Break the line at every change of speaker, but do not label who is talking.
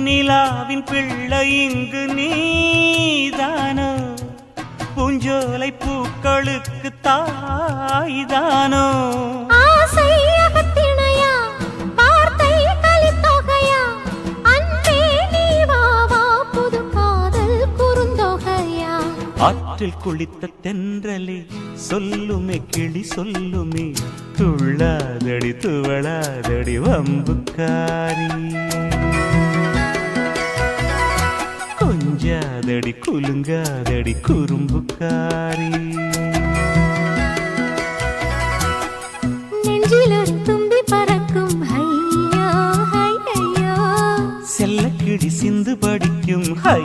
நிலாவின் பிள்ளை இங்கு நீதானோ பூஞ்சோலை பூக்களுக்கு தாய்தானோ
ஆசை அகத்திணையா வார்த்தை கலித்தொகையா அன்பே நீ வா வா புது காதல் குறுந்தொகையா
ஆற்றில் குளித்த தென்றலே சொல்லுமே கிளி சொல்லுமே துள்ளாதடி துவளாதடி வம்புக்காரி கொஞ்சாதடி குலுங்காதடி குறும்புக்காரி
நெஞ்சில் ஒரு தும்பி பறக்கும் ஐயோ ஐயோ
செல்ல கிளி சிந்து படிக்கும் ஹை